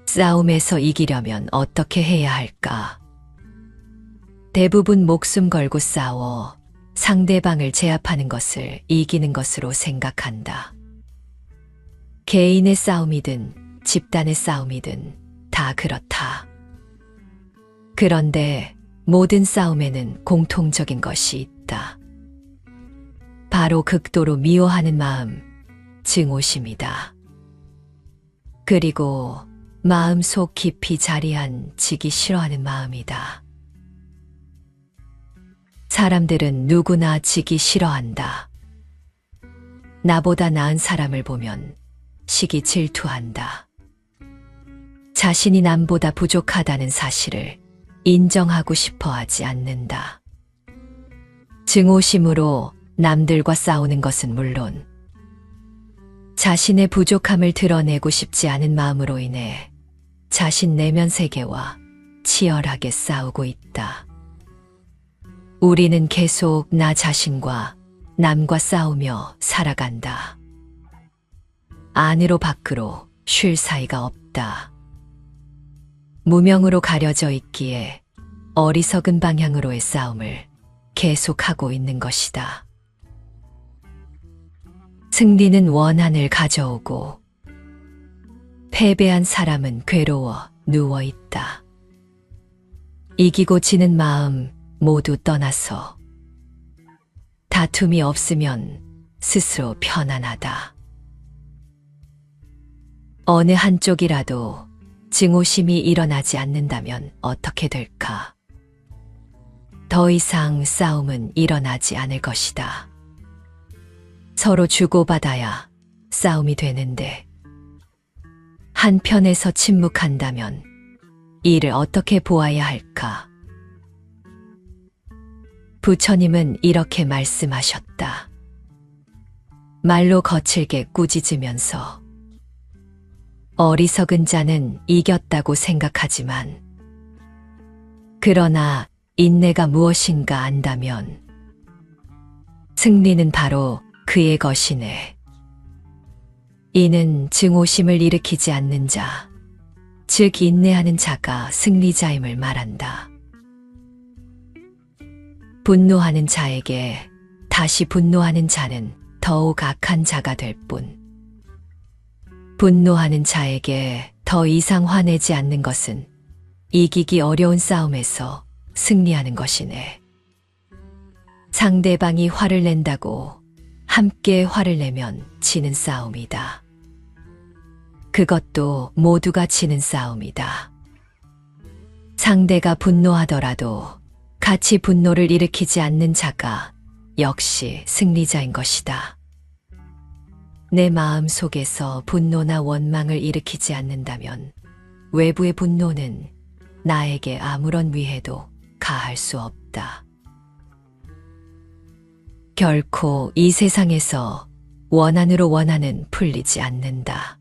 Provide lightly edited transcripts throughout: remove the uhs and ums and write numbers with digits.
싸움에서 이기려면 어떻게 해야 할까? 대부분 목숨 걸고 싸워 상대방을 제압하는 것을 이기는 것으로 생각한다. 개인의 싸움이든 집단의 싸움이든 다 그렇다. 그런데 모든 싸움에는 공통적인 것이 있다. 바로 극도로 미워하는 마음, 증오심이다. 그리고 마음속 깊이 자리한 지기 싫어하는 마음이다. 사람들은 누구나 지기 싫어한다. 나보다 나은 사람을 보면 시기 질투한다. 자신이 남보다 부족하다는 사실을 인정하고 싶어 하지 않는다. 증오심으로 남들과 싸우는 것은 물론 자신의 부족함을 드러내고 싶지 않은 마음으로 인해 자신 내면 세계와 치열하게 싸우고 있다. 우리는 계속 나 자신과 남과 싸우며 살아간다. 안으로 밖으로 쉴 사이가 없다. 무명으로 가려져 있기에 어리석은 방향으로의 싸움을 계속하고 있는 것이다. 승리는 원한을 가져오고 패배한 사람은 괴로워 누워 있다. 이기고 지는 마음 모두 떠나서 다툼이 없으면 스스로 편안하다. 어느 한쪽이라도 증오심이 일어나지 않는다면 어떻게 될까? 더 이상 싸움은 일어나지 않을 것이다. 서로 주고받아야 싸움이 되는데 한편에서 침묵한다면 이를 어떻게 보아야 할까? 부처님은 이렇게 말씀하셨다. 말로 거칠게 꾸짖으면서 어리석은 자는 이겼다고 생각하지만 그러나 인내가 무엇인가 안다면 승리는 바로 그의 것이네. 이는 증오심을 일으키지 않는 자, 즉 인내하는 자가 승리자임을 말한다. 분노하는 자에게 다시 분노하는 자는 더욱 악한 자가 될 뿐, 분노하는 자에게 더 이상 화내지 않는 것은 이기기 어려운 싸움에서 승리하는 것이네. 상대방이 화를 낸다고 함께 화를 내면 지는 싸움이다. 그것도 모두가 지는 싸움이다. 상대가 분노하더라도 같이 분노를 일으키지 않는 자가 역시 승리자인 것이다. 내 마음 속에서 분노나 원망을 일으키지 않는다면 외부의 분노는 나에게 아무런 위해도 가할 수 없다. 결코 이 세상에서 원한으로 원한은 풀리지 않는다.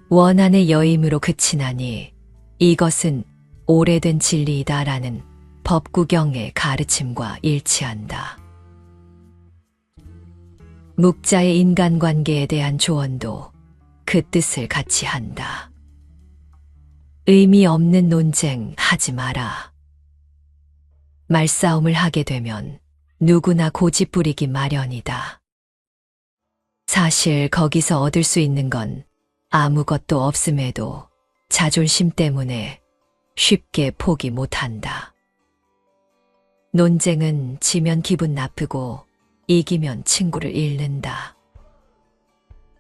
원한의 여임으로 그치나니 이것은 오래된 진리이다라는 법구경의 가르침과 일치한다. 묵자의 인간관계에 대한 조언도 그 뜻을 같이 한다. 의미 없는 논쟁 하지 마라. 말싸움을 하게 되면 누구나 고집 부리기 마련이다. 사실 거기서 얻을 수 있는 건 아무것도 없음에도 자존심 때문에 쉽게 포기 못한다. 논쟁은 지면 기분 나쁘고 이기면 친구를 잃는다.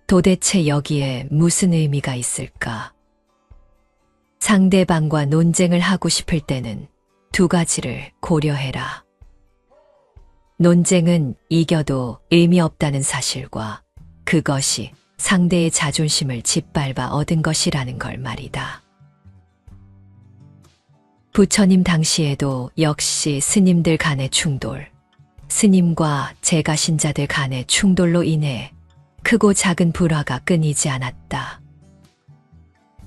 도대체 여기에 무슨 의미가 있을까? 상대방과 논쟁을 하고 싶을 때는 두 가지를 고려해라. 논쟁은 이겨도 의미 없다는 사실과 그것이 상대의 자존심을 짓밟아 얻은 것이라는 걸 말이다. 부처님 당시에도 역시 스님들 간의 충돌, 스님과 제가신자들 간의 충돌로 인해 크고 작은 불화가 끊이지 않았다.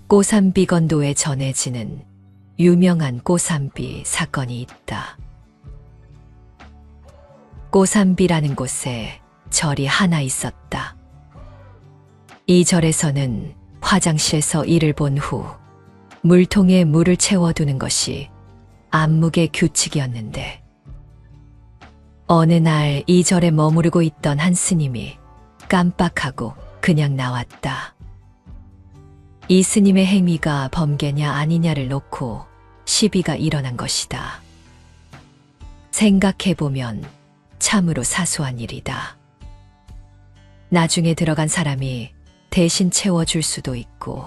꼬삼비건도에 전해지는 유명한 꼬삼비 사건이 있다. 꼬삼비라는 곳에 절이 하나 있었다. 이 절에서는 화장실에서 이를 본 후 물통에 물을 채워두는 것이 안목의 규칙이었는데 어느 날 이 절에 머무르고 있던 한 스님이 깜빡하고 그냥 나왔다. 이 스님의 행위가 범계냐 아니냐를 놓고 시비가 일어난 것이다. 생각해보면 참으로 사소한 일이다. 나중에 들어간 사람이 대신 채워줄 수도 있고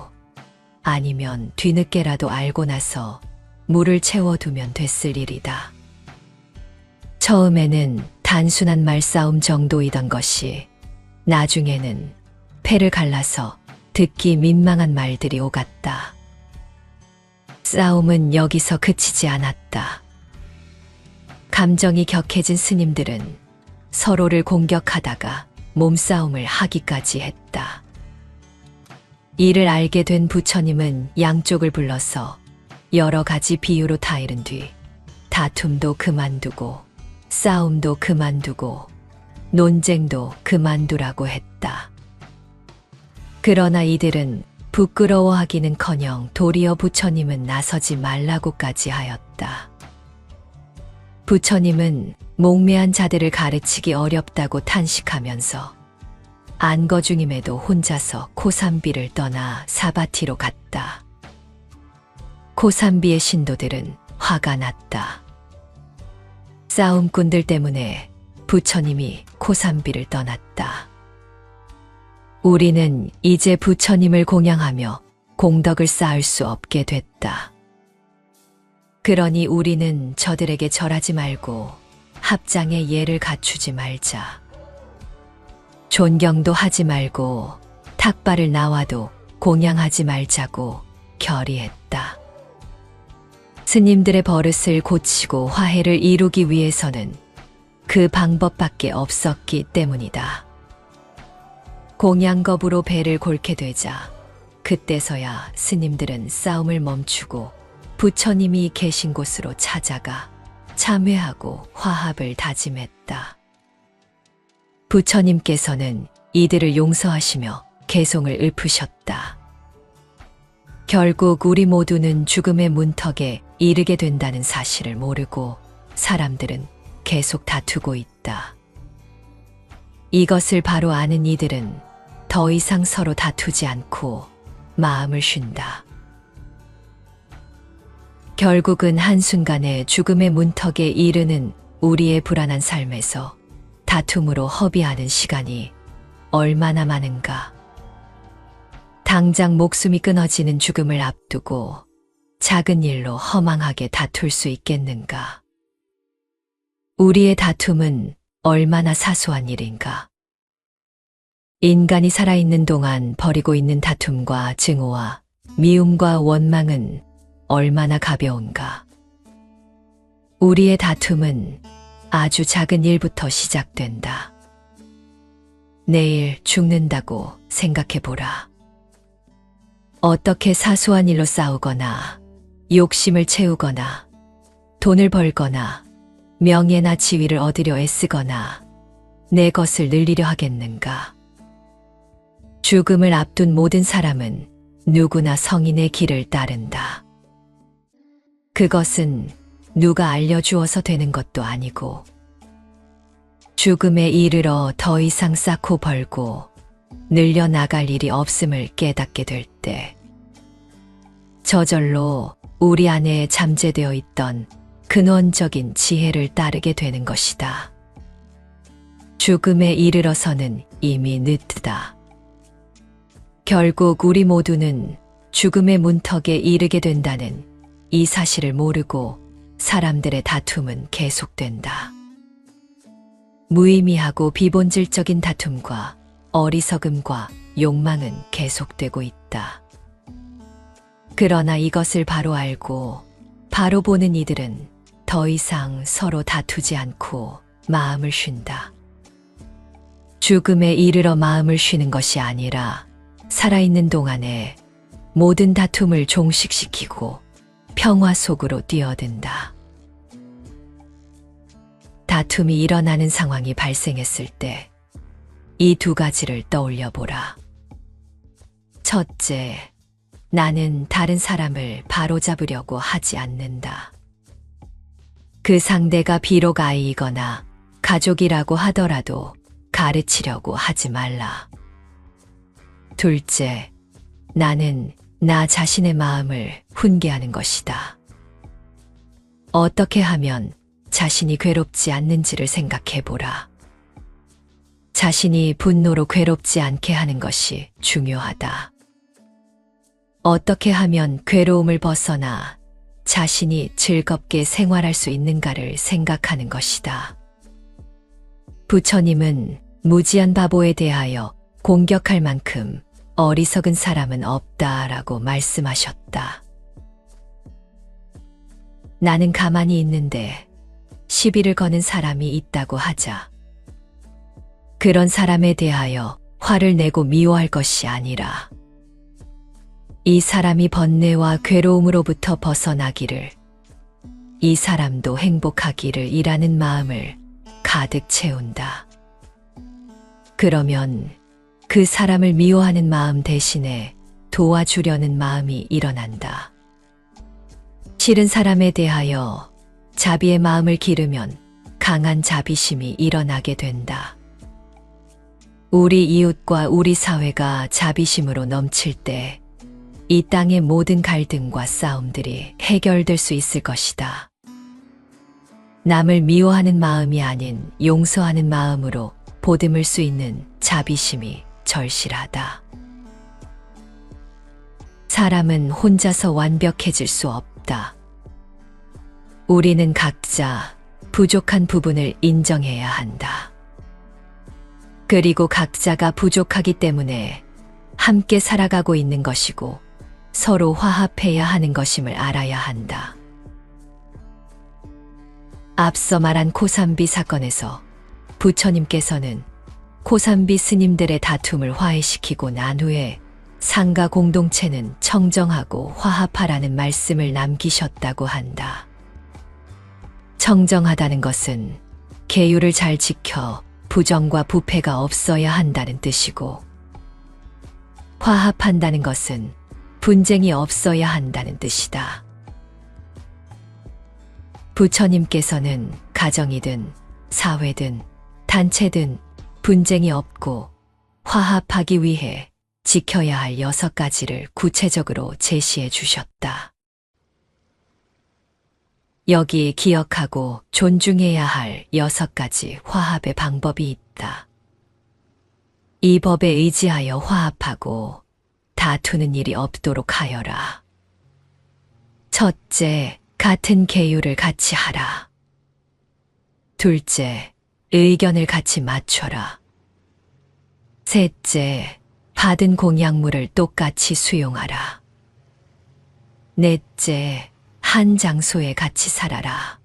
아니면 뒤늦게라도 알고 나서 물을 채워두면 됐을 일이다. 처음에는 단순한 말싸움 정도이던 것이 나중에는 폐를 갈라서 듣기 민망한 말들이 오갔다. 싸움은 여기서 그치지 않았다. 감정이 격해진 스님들은 서로를 공격하다가 몸싸움을 하기까지 했다. 이를 알게 된 부처님은 양쪽을 불러서 여러 가지 비유로 타이른 뒤 다툼도 그만두고 싸움도 그만두고 논쟁도 그만두라고 했다. 그러나 이들은 부끄러워하기는커녕 도리어 부처님은 나서지 말라고까지 하였다. 부처님은 목매한 자들을 가르치기 어렵다고 탄식하면서 안거 중임에도 혼자서 코삼비를 떠나 사바티로 갔다. 코삼비의 신도들은 화가 났다. 싸움꾼들 때문에 부처님이 코삼비를 떠났다. 우리는 이제 부처님을 공양하며 공덕을 쌓을 수 없게 됐다. 그러니 우리는 저들에게 절하지 말고 합장의 예를 갖추지 말자. 존경도 하지 말고 탁발을 나와도 공양하지 말자고 결의했다. 스님들의 버릇을 고치고 화해를 이루기 위해서는 그 방법밖에 없었기 때문이다. 공양겁으로 배를 골게 되자 그때서야 스님들은 싸움을 멈추고 부처님이 계신 곳으로 찾아가 참회하고 화합을 다짐했다. 부처님께서는 이들을 용서하시며 개송을 읊으셨다. 결국 우리 모두는 죽음의 문턱에 이르게 된다는 사실을 모르고 사람들은 계속 다투고 있다. 이것을 바로 아는 이들은 더 이상 서로 다투지 않고 마음을 쉰다. 결국은 한순간에 죽음의 문턱에 이르는 우리의 불안한 삶에서 다툼으로 허비하는 시간이 얼마나 많은가. 당장 목숨이 끊어지는 죽음을 앞두고 작은 일로 허망하게 다툴 수 있겠는가. 우리의 다툼은 얼마나 사소한 일인가. 인간이 살아있는 동안 벌이고 있는 다툼과 증오와 미움과 원망은 얼마나 가벼운가. 우리의 다툼은 아주 작은 일부터 시작된다. 내일 죽는다고 생각해보라. 어떻게 사소한 일로 싸우거나 욕심을 채우거나 돈을 벌거나 명예나 지위를 얻으려 애쓰거나 내 것을 늘리려 하겠는가. 죽음을 앞둔 모든 사람은 누구나 성인의 길을 따른다. 그것은 누가 알려주어서 되는 것도 아니고 죽음에 이르러 더 이상 쌓고 벌고 늘려나갈 일이 없음을 깨닫게 될 때 저절로 우리 안에 잠재되어 있던 근원적인 지혜를 따르게 되는 것이다. 죽음에 이르러서는 이미 늦다. 결국 우리 모두는 죽음의 문턱에 이르게 된다는 이 사실을 모르고 사람들의 다툼은 계속된다. 무의미하고 비본질적인 다툼과 어리석음과 욕망은 계속되고 있다. 그러나 이것을 바로 알고 바로 보는 이들은 더 이상 서로 다투지 않고 마음을 쉰다. 죽음에 이르러 마음을 쉬는 것이 아니라 살아있는 동안에 모든 다툼을 종식시키고 평화 속으로 뛰어든다. 다툼이 일어나는 상황이 발생했을 때 이 두 가지를 떠올려 보라. 첫째, 나는 다른 사람을 바로잡으려고 하지 않는다. 그 상대가 비록 아이이거나 가족이라고 하더라도 가르치려고 하지 말라. 둘째, 나는 나 자신의 마음을 훈계하는 것이다. 어떻게 하면 자신이 괴롭지 않는지를 생각해보라. 자신이 분노로 괴롭지 않게 하는 것이 중요하다. 어떻게 하면 괴로움을 벗어나 자신이 즐겁게 생활할 수 있는가를 생각하는 것이다. 부처님은 무지한 바보에 대하여 공격할 만큼 어리석은 사람은 없다라고 말씀하셨다. 나는 가만히 있는데 시비를 거는 사람이 있다고 하자. 그런 사람에 대하여 화를 내고 미워할 것이 아니라 이 사람이 번뇌와 괴로움으로부터 벗어나기를, 이 사람도 행복하기를 이라는 마음을 가득 채운다. 그러면 그 사람을 미워하는 마음 대신에 도와주려는 마음이 일어난다. 싫은 사람에 대하여 자비의 마음을 기르면 강한 자비심이 일어나게 된다. 우리 이웃과 우리 사회가 자비심으로 넘칠 때 이 땅의 모든 갈등과 싸움들이 해결될 수 있을 것이다. 남을 미워하는 마음이 아닌 용서하는 마음으로 보듬을 수 있는 자비심이 절실하다. 사람은 혼자서 완벽해질 수 없다. 우리는 각자 부족한 부분을 인정해야 한다. 그리고 각자가 부족하기 때문에 함께 살아가고 있는 것이고 서로 화합해야 하는 것임을 알아야 한다. 앞서 말한 코삼비 사건에서 부처님께서는 코삼비 스님들의 다툼을 화해시키고 난 후에 상가 공동체는 청정하고 화합하라는 말씀을 남기셨다고 한다. 청정하다는 것은 계율을 잘 지켜 부정과 부패가 없어야 한다는 뜻이고, 화합한다는 것은 분쟁이 없어야 한다는 뜻이다. 부처님께서는 가정이든 사회든 단체든 분쟁이 없고 화합하기 위해 지켜야 할 6가지를 구체적으로 제시해 주셨다. 여기 기억하고 존중해야 할 6가지 화합의 방법이 있다. 이 법에 의지하여 화합하고 다투는 일이 없도록 하여라. 첫째, 같은 계율을 같이 하라. 둘째, 의견을 같이 맞춰라. 셋째, 받은 공약물을 똑같이 수용하라. 넷째, 한 장소에 같이 살아라.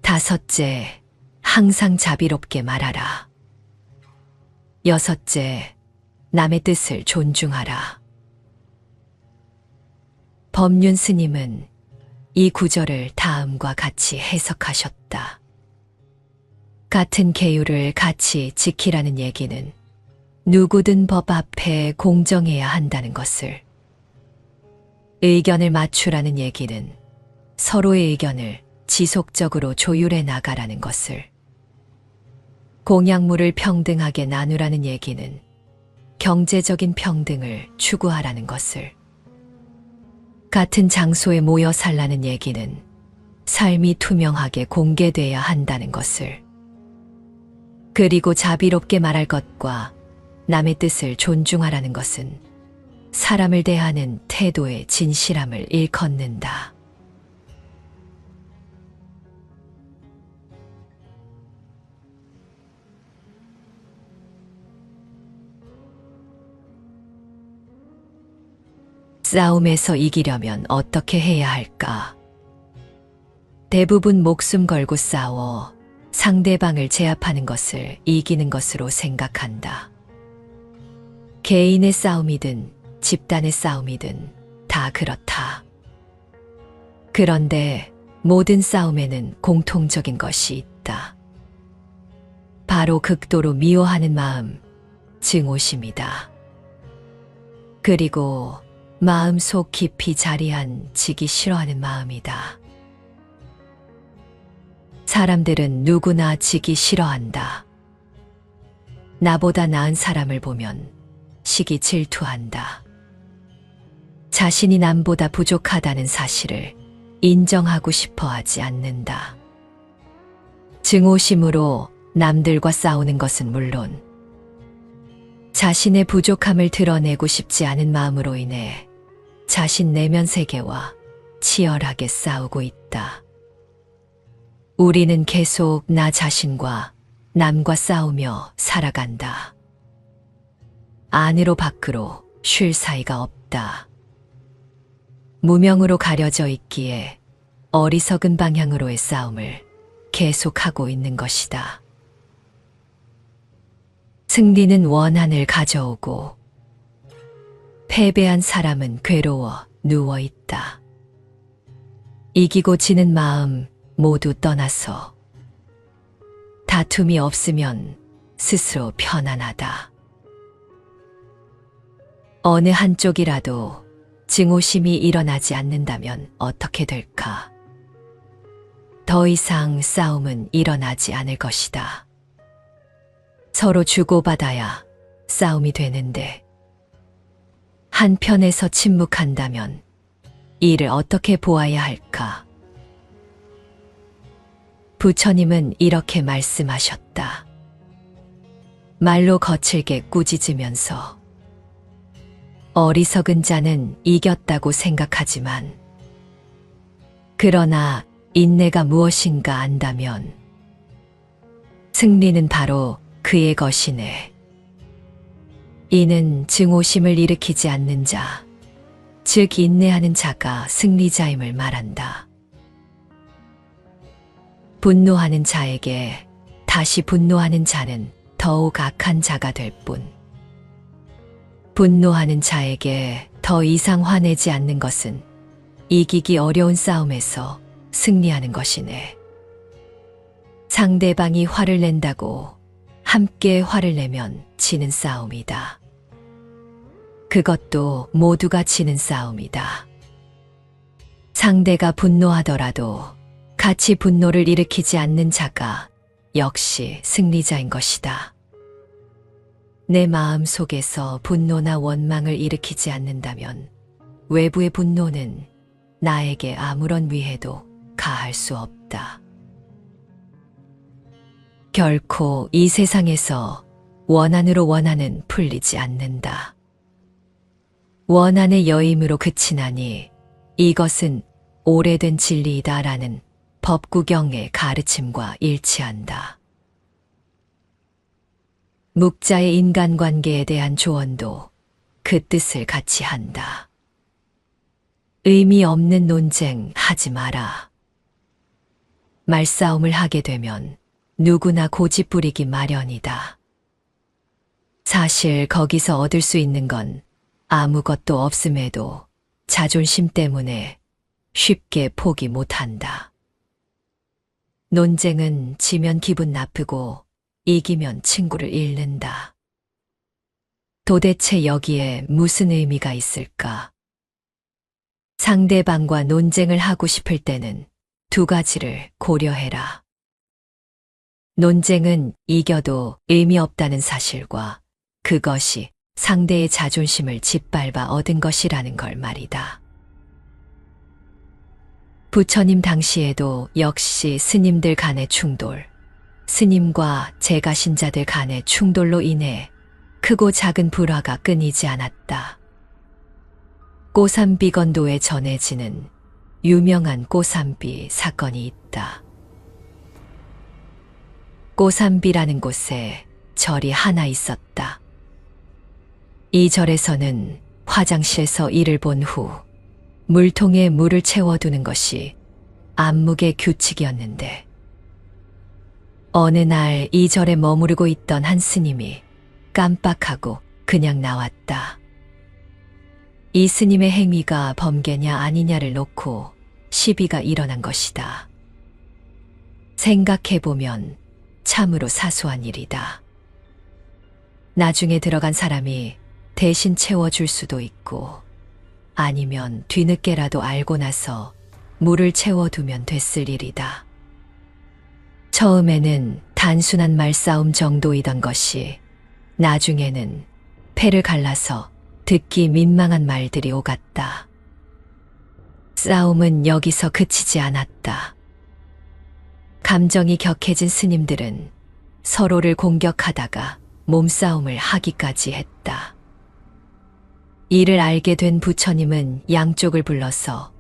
다섯째, 항상 자비롭게 말하라. 여섯째, 남의 뜻을 존중하라. 법륜 스님은 이 구절을 다음과 같이 해석하셨다. 같은 계율을 같이 지키라는 얘기는 누구든 법 앞에 공정해야 한다는 것을, 의견을 맞추라는 얘기는 서로의 의견을 지속적으로 조율해 나가라는 것을, 공약물을 평등하게 나누라는 얘기는 경제적인 평등을 추구하라는 것을, 같은 장소에 모여 살라는 얘기는 삶이 투명하게 공개돼야 한다는 것을, 그리고 자비롭게 말할 것과 남의 뜻을 존중하라는 것은 사람을 대하는 태도의 진실함을 일컫는다. 싸움에서 이기려면 어떻게 해야 할까? 대부분 목숨 걸고 싸워 상대방을 제압하는 것을 이기는 것으로 생각한다. 개인의 싸움이든 집단의 싸움이든 다 그렇다. 그런데 모든 싸움에는 공통적인 것이 있다. 바로 극도로 미워하는 마음, 증오심이다. 그리고 마음속 깊이 자리한 지기 싫어하는 마음이다. 사람들은 누구나 지기 싫어한다. 나보다 나은 사람을 보면 시기 질투한다. 자신이 남보다 부족하다는 사실을 인정하고 싶어 하지 않는다. 증오심으로 남들과 싸우는 것은 물론 자신의 부족함을 드러내고 싶지 않은 마음으로 인해 자신 내면 세계와 치열하게 싸우고 있다. 우리는 계속 나 자신과 남과 싸우며 살아간다. 안으로 밖으로 쉴 사이가 없다. 무명으로 가려져 있기에 어리석은 방향으로의 싸움을 계속하고 있는 것이다. 승리는 원한을 가져오고 패배한 사람은 괴로워 누워 있다. 이기고 지는 마음 모두 떠나서 다툼이 없으면 스스로 편안하다. 어느 한쪽이라도 증오심이 일어나지 않는다면 어떻게 될까? 더 이상 싸움은 일어나지 않을 것이다. 서로 주고받아야 싸움이 되는데 한편에서 침묵한다면 이를 어떻게 보아야 할까? 부처님은 이렇게 말씀하셨다. 말로 거칠게 꾸짖으면서 어리석은 자는 이겼다고 생각하지만 그러나 인내가 무엇인가 안다면 승리는 바로 그의 것이네. 이는 증오심을 일으키지 않는 자, 즉 인내하는 자가 승리자임을 말한다. 분노하는 자에게 다시 분노하는 자는 더욱 악한 자가 될 뿐, 분노하는 자에게 더 이상 화내지 않는 것은 이기기 어려운 싸움에서 승리하는 것이네. 상대방이 화를 낸다고 함께 화를 내면 지는 싸움이다. 그것도 모두가 지는 싸움이다. 상대가 분노하더라도 같이 분노를 일으키지 않는 자가 역시 승리자인 것이다. 내 마음 속에서 분노나 원망을 일으키지 않는다면 외부의 분노는 나에게 아무런 위해도 가할 수 없다. 결코 이 세상에서 원한으로 원한은 풀리지 않는다. 원한의 여임으로 그치나니 이것은 오래된 진리이다라는 법구경의 가르침과 일치한다. 묵자의 인간관계에 대한 조언도 그 뜻을 같이 한다. 의미 없는 논쟁 하지 마라. 말싸움을 하게 되면 누구나 고집 부리기 마련이다. 사실 거기서 얻을 수 있는 건 아무것도 없음에도 자존심 때문에 쉽게 포기 못한다. 논쟁은 지면 기분 나쁘고 이기면 친구를 잃는다. 도대체 여기에 무슨 의미가 있을까? 상대방과 논쟁을 하고 싶을 때는 두 가지를 고려해라. 논쟁은 이겨도 의미 없다는 사실과 그것이 상대의 자존심을 짓밟아 얻은 것이라는 걸 말이다. 부처님 당시에도 역시 스님들 간의 충돌, 스님과 제가신자들 간의 충돌로 인해 크고 작은 불화가 끊이지 않았다. 꼬삼비건도에 전해지는 유명한 꼬삼비 사건이 있다. 꼬삼비라는 곳에 절이 하나 있었다. 이 절에서는 화장실에서 이를 본 후 물통에 물을 채워두는 것이 암묵의 규칙이었는데 어느 날 이 절에 머무르고 있던 한 스님이 깜빡하고 그냥 나왔다. 이 스님의 행위가 범죄냐 아니냐를 놓고 시비가 일어난 것이다. 생각해보면 참으로 사소한 일이다. 나중에 들어간 사람이 대신 채워줄 수도 있고, 아니면 뒤늦게라도 알고 나서 물을 채워두면 됐을 일이다. 처음에는 단순한 말싸움 정도이던 것이 나중에는 폐를 갈라서 듣기 민망한 말들이 오갔다. 싸움은 여기서 그치지 않았다. 감정이 격해진 스님들은 서로를 공격하다가 몸싸움을 하기까지 했다. 이를 알게 된 부처님은 양쪽을 불러서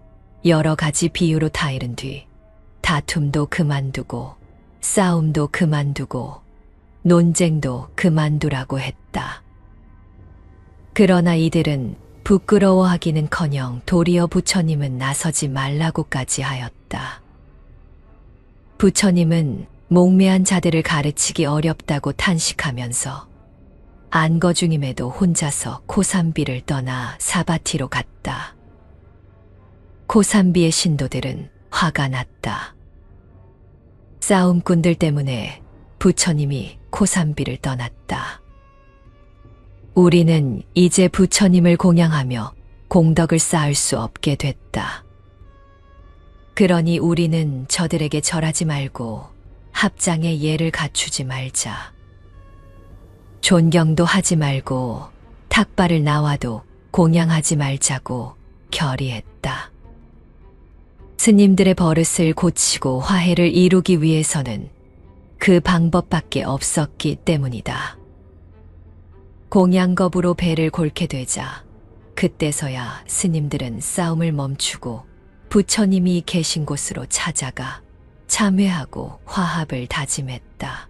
여러 가지 비유로 타이른 뒤 다툼도 그만두고 싸움도 그만두고 논쟁도 그만두라고 했다. 그러나 이들은 부끄러워하기는커녕 도리어 부처님은 나서지 말라고까지 하였다. 부처님은 목매한 자들을 가르치기 어렵다고 탄식하면서 안거 중임에도 혼자서 코삼비를 떠나 사바티로 갔다. 코삼비의 신도들은 화가 났다. 싸움꾼들 때문에 부처님이 코삼비를 떠났다. 우리는 이제 부처님을 공양하며 공덕을 쌓을 수 없게 됐다. 그러니 우리는 저들에게 절하지 말고 합장의 예를 갖추지 말자. 존경도 하지 말고 탁발을 나와도 공양하지 말자고 결의했다. 스님들의 버릇을 고치고 화해를 이루기 위해서는 그 방법밖에 없었기 때문이다. 공양겁으로 배를 골게 되자 그때서야 스님들은 싸움을 멈추고 부처님이 계신 곳으로 찾아가 참회하고 화합을 다짐했다.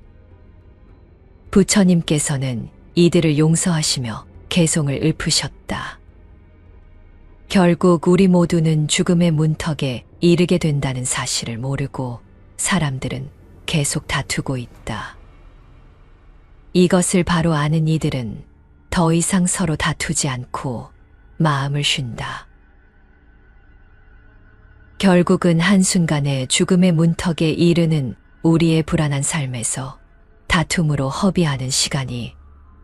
부처님께서는 이들을 용서하시며 개송을 읊으셨다. 결국 우리 모두는 죽음의 문턱에 이르게 된다는 사실을 모르고 사람들은 계속 다투고 있다. 이것을 바로 아는 이들은 더 이상 서로 다투지 않고 마음을 쉰다. 결국은 한순간에 죽음의 문턱에 이르는 우리의 불안한 삶에서 다툼으로 허비하는 시간이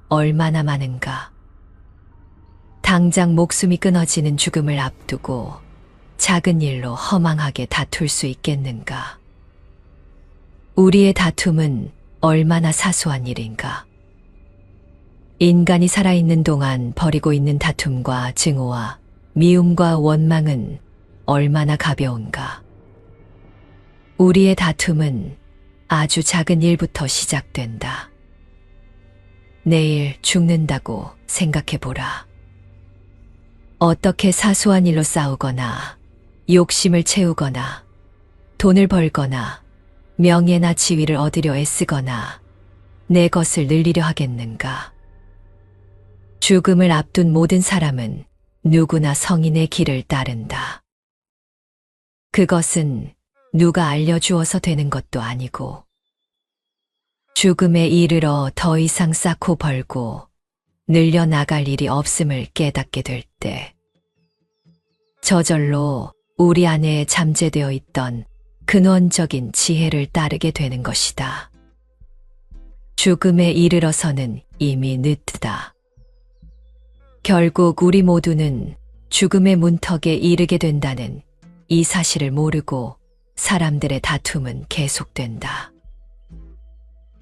얼마나 많은가. 당장 목숨이 끊어지는 죽음을 앞두고 작은 일로 허망하게 다툴 수 있겠는가. 우리의 다툼은 얼마나 사소한 일인가. 인간이 살아있는 동안 벌이고 있는 다툼과 증오와 미움과 원망은 얼마나 가벼운가. 우리의 다툼은 아주 작은 일부터 시작된다. 내일 죽는다고 생각해보라. 어떻게 사소한 일로 싸우거나 욕심을 채우거나 돈을 벌거나 명예나 지위를 얻으려 애쓰거나 내 것을 늘리려 하겠는가. 죽음을 앞둔 모든 사람은 누구나 성인의 길을 따른다. 그것은 누가 알려주어서 되는 것도 아니고 죽음에 이르러 더 이상 쌓고 벌고 늘려나갈 일이 없음을 깨닫게 될 때 저절로 우리 안에 잠재되어 있던 근원적인 지혜를 따르게 되는 것이다. 죽음에 이르러서는 이미 늦다. 결국 우리 모두는 죽음의 문턱에 이르게 된다는 이 사실을 모르고 사람들의 다툼은 계속된다.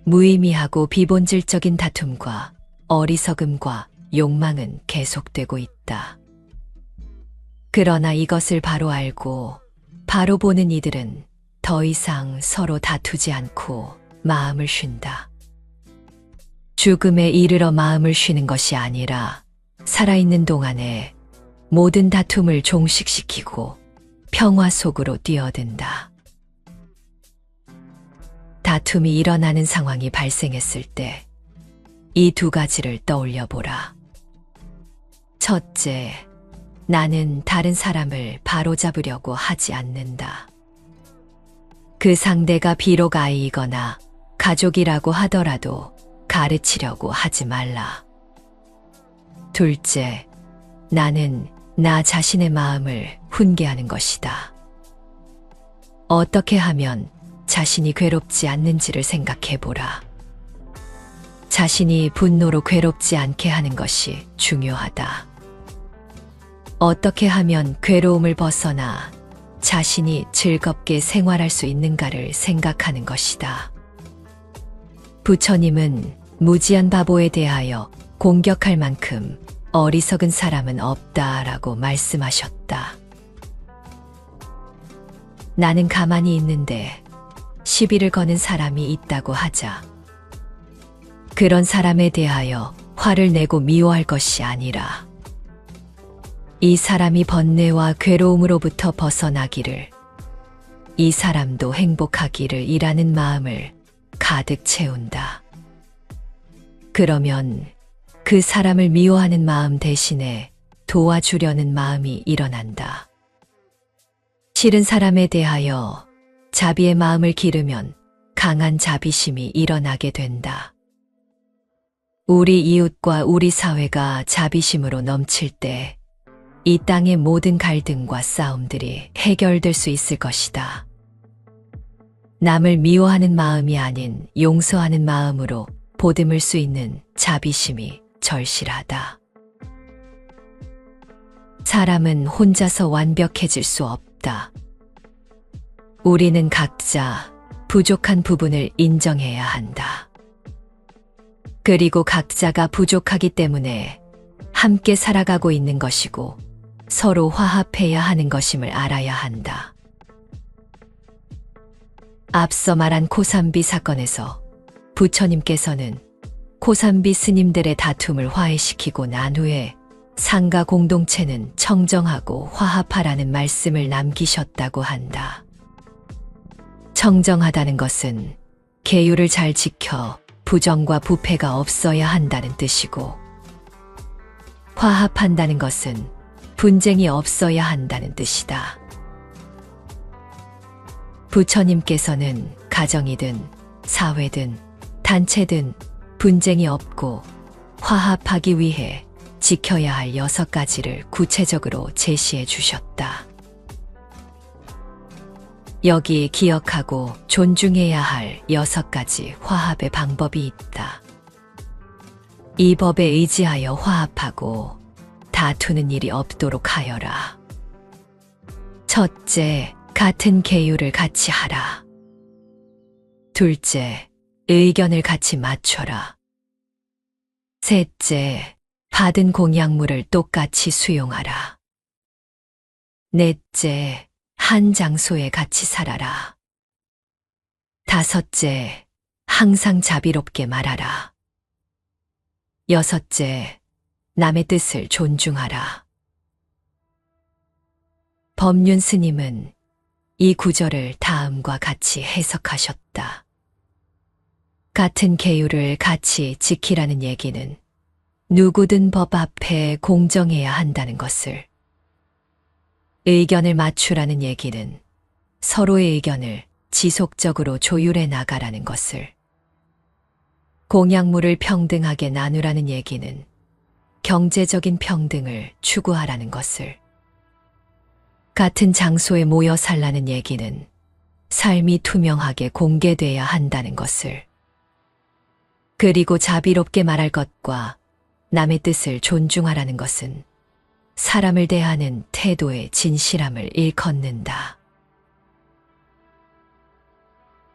무의미하고 비본질적인 다툼과 어리석음과 욕망은 계속되고 있다. 그러나 이것을 바로 알고 바로 보는 이들은 더 이상 서로 다투지 않고 마음을 쉰다. 죽음에 이르러 마음을 쉬는 것이 아니라 살아있는 동안에 모든 다툼을 종식시키고 평화 속으로 뛰어든다. 다툼이 일어나는 상황이 발생했을 때 이 두 가지를 떠올려 보라. 첫째, 나는 다른 사람을 바로잡으려고 하지 않는다. 그 상대가 비록 아이이거나 가족이라고 하더라도 가르치려고 하지 말라. 둘째, 나는 나 자신의 마음을 훈계하는 것이다. 어떻게 하면 자신이 괴롭지 않는지를 생각해 보라. 자신이 분노로 괴롭지 않게 하는 것이 중요하다. 어떻게 하면 괴로움을 벗어나 자신이 즐겁게 생활할 수 있는가를 생각하는 것이다. 부처님은 무지한 바보에 대하여 공격할 만큼 어리석은 사람은 없다라고 말씀하셨다. 나는 가만히 있는데 시비를 거는 사람이 있다고 하자. 그런 사람에 대하여 화를 내고 미워할 것이 아니라 이 사람이 번뇌와 괴로움으로부터 벗어나기를, 이 사람도 행복하기를 이라는 마음을 가득 채운다. 그러면 그 사람을 미워하는 마음 대신에 도와주려는 마음이 일어난다. 싫은 사람에 대하여 자비의 마음을 기르면 강한 자비심이 일어나게 된다. 우리 이웃과 우리 사회가 자비심으로 넘칠 때 이 땅의 모든 갈등과 싸움들이 해결될 수 있을 것이다. 남을 미워하는 마음이 아닌 용서하는 마음으로 보듬을 수 있는 자비심이 절실하다. 사람은 혼자서 완벽해질 수 없다. 우리는 각자 부족한 부분을 인정해야 한다. 그리고 각자가 부족하기 때문에 함께 살아가고 있는 것이고 서로 화합해야 하는 것임을 알아야 한다. 앞서 말한 코삼비 사건에서 부처님께서는 코삼비 스님들의 다툼을 화해시키고 난 후에 상가 공동체는 청정하고 화합하라는 말씀을 남기셨다고 한다. 청정하다는 것은 계율을 잘 지켜 부정과 부패가 없어야 한다는 뜻이고, 화합한다는 것은 분쟁이 없어야 한다는 뜻이다. 부처님께서는 가정이든 사회든 단체든 분쟁이 없고 화합하기 위해 지켜야 할 6가지를 구체적으로 제시해 주셨다. 여기 기억하고 존중해야 할 6가지 화합의 방법이 있다. 이 법에 의지하여 화합하고 다투는 일이 없도록 하여라. 첫째, 같은 계율을 같이 하라. 둘째, 의견을 같이 맞춰라. 셋째, 받은 공약물을 똑같이 수용하라. 넷째, 한 장소에 같이 살아라. 다섯째, 항상 자비롭게 말하라. 여섯째, 남의 뜻을 존중하라. 법륜 스님은 이 구절을 다음과 같이 해석하셨다. 같은 계율을 같이 지키라는 얘기는 누구든 법 앞에 공정해야 한다는 것을, 의견을 맞추라는 얘기는 서로의 의견을 지속적으로 조율해 나가라는 것을, 공약물을 평등하게 나누라는 얘기는 경제적인 평등을 추구하라는 것을, 같은 장소에 모여 살라는 얘기는 삶이 투명하게 공개돼야 한다는 것을, 그리고 자비롭게 말할 것과 남의 뜻을 존중하라는 것은 사람을 대하는 태도의 진실함을 일컫는다.